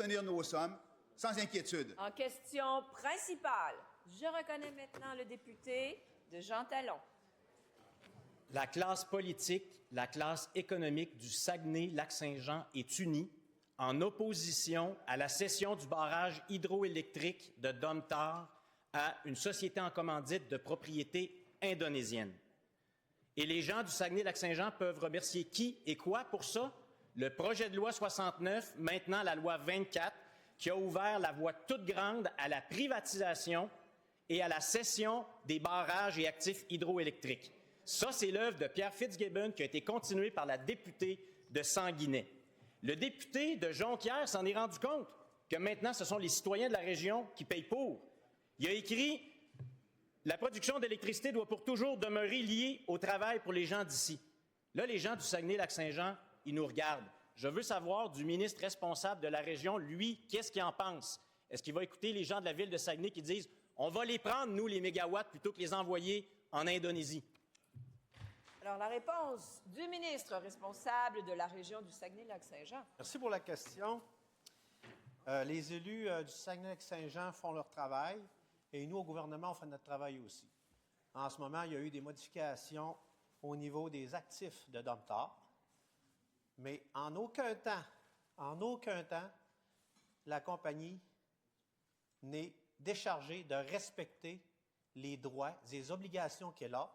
tenir nos sommes sans inquiétude. En question principale, je reconnais maintenant le député de Jean Talon. La classe politique, la classe économique du Saguenay-Lac-Saint-Jean est unie en opposition à la cession du barrage hydroélectrique de Domtar à une société en commandite de propriété indonésienne. Et les gens du Saguenay-Lac-Saint-Jean peuvent remercier qui et quoi pour ça? Le projet de loi 69, maintenant la loi 24, qui a ouvert la voie toute grande à la privatisation et à la cession des barrages et actifs hydroélectriques. Ça, c'est l'œuvre de Pierre Fitzgibbon qui a été continuée par la députée de Sanguinet. Le député de Jonquière s'en est rendu compte que maintenant, ce sont les citoyens de la région qui payent pour. Il a écrit « La production d'électricité doit pour toujours demeurer liée au travail pour les gens d'ici ». Là, les gens du Saguenay-Lac-Saint-Jean, ils nous regardent. Je veux savoir du ministre responsable de la région, lui, qu'est-ce qu'il en pense? Est-ce qu'il va écouter les gens de la ville de Saguenay qui disent « On va les prendre, nous, les mégawatts, plutôt que les envoyer en Indonésie ». Alors, la réponse du ministre responsable de la région du Saguenay-Lac-Saint-Jean. Merci pour la question. Les élus du Saguenay-Lac-Saint-Jean font leur travail et nous, au gouvernement, on fait notre travail aussi. En ce moment, il y a eu des modifications au niveau des actifs de Domtar, mais en aucun temps, la compagnie n'est déchargée de respecter les droits et les obligations qu'elle a,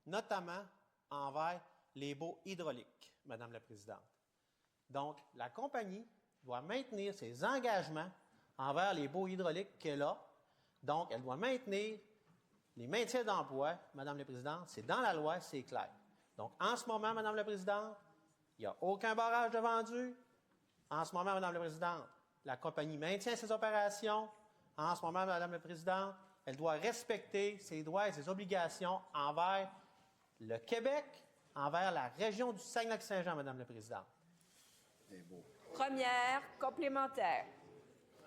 notamment envers les baux hydrauliques, Madame la Présidente. Donc, la compagnie doit maintenir ses engagements envers les baux hydrauliques qu'elle a. Donc, elle doit maintenir les maintiens d'emploi, Madame la Présidente. C'est dans la loi, c'est clair. Donc, en ce moment, Madame la Présidente, il n'y a aucun barrage de vendu. En ce moment, Madame la Présidente, la compagnie maintient ses opérations. En ce moment, Madame la Présidente, elle doit respecter ses droits et ses obligations envers le Québec, envers la région du Saguenay-Lac-Saint-Jean, Madame la Présidente. Première complémentaire.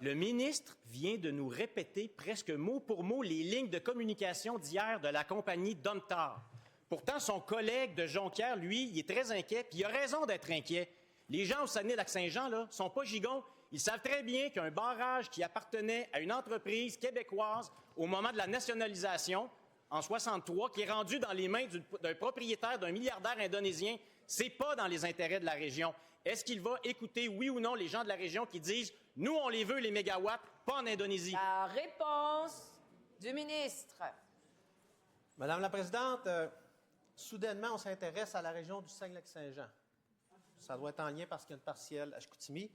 Le ministre vient de nous répéter presque mot pour mot les lignes de communication d'hier de la compagnie Domtar. Pourtant, son collègue de Jonquière, lui, il est très inquiet, puis il a raison d'être inquiet. Les gens au Saguenay-Lac-Saint-Jean, là, sont pas gigons. Ils savent très bien qu'un barrage qui appartenait à une entreprise québécoise au moment de la nationalisation, en 63, qui est rendu dans les mains d'un propriétaire, d'un milliardaire indonésien, c'est pas dans les intérêts de la région. Est-ce qu'il va écouter, oui ou non, les gens de la région qui disent « Nous, on les veut, les mégawatts, pas en Indonésie ». La réponse du ministre. Madame la Présidente, soudainement, on s'intéresse à la région du Saguenay-Lac-Saint-Jean. Ça doit être en lien parce qu'il y a une partielle à Chicoutimi.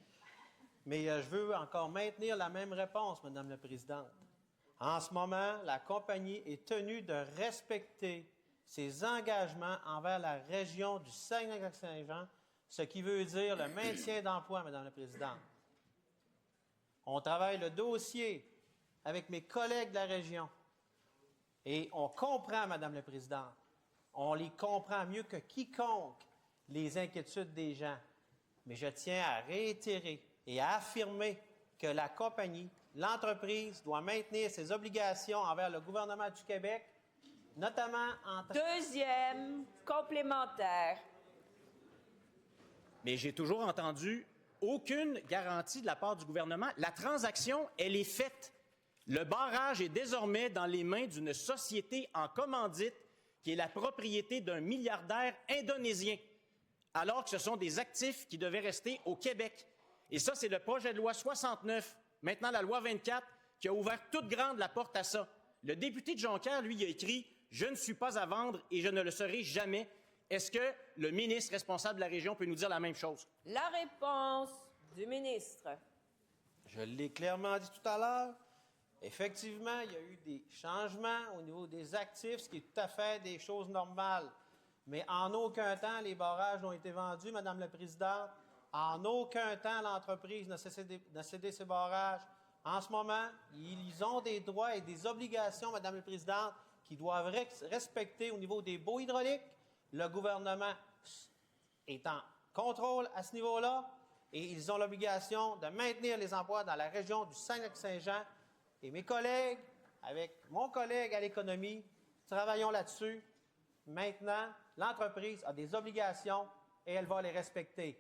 Mais je veux encore maintenir la même réponse, Madame la Présidente. En ce moment, la compagnie est tenue de respecter ses engagements envers la région du Saguenay-Lac-Saint-Jean, ce qui veut dire le maintien d'emploi, Madame la Présidente. On travaille le dossier avec mes collègues de la région et on comprend, Madame la Présidente, on les comprend mieux que quiconque, les inquiétudes des gens. Mais je tiens à réitérer et à affirmer que la compagnie, l'entreprise, doit maintenir ses obligations envers le gouvernement du Québec, notamment en... Deuxième complémentaire. Mais j'ai toujours entendu aucune garantie de la part du gouvernement. La transaction, elle est faite. Le barrage est désormais dans les mains d'une société en commandite qui est la propriété d'un milliardaire indonésien, alors que ce sont des actifs qui devaient rester au Québec. Et ça, c'est le projet de loi 69, maintenant la loi 24, qui a ouvert toute grande la porte à ça. Le député de Jonquière, lui, il a écrit « Je ne suis pas à vendre et je ne le serai jamais ». Est-ce que le ministre responsable de la région peut nous dire la même chose? La réponse du ministre. Je l'ai clairement dit tout à l'heure. Effectivement, il y a eu des changements au niveau des actifs, ce qui est tout à fait des choses normales. Mais en aucun temps, les barrages n'ont été vendus, Madame la Présidente. En aucun temps, l'entreprise n'a cédé ses barrages. En ce moment, ils ont des droits et des obligations, Madame la Présidente, qui doivent respecter au niveau des baux hydrauliques. Le gouvernement est en contrôle à ce niveau-là et ils ont l'obligation de maintenir les emplois dans la région du Saguenay-Lac-Saint-Jean. Et mes collègues, avec mon collègue à l'économie, travaillons là-dessus. Maintenant, l'entreprise a des obligations et elle va les respecter.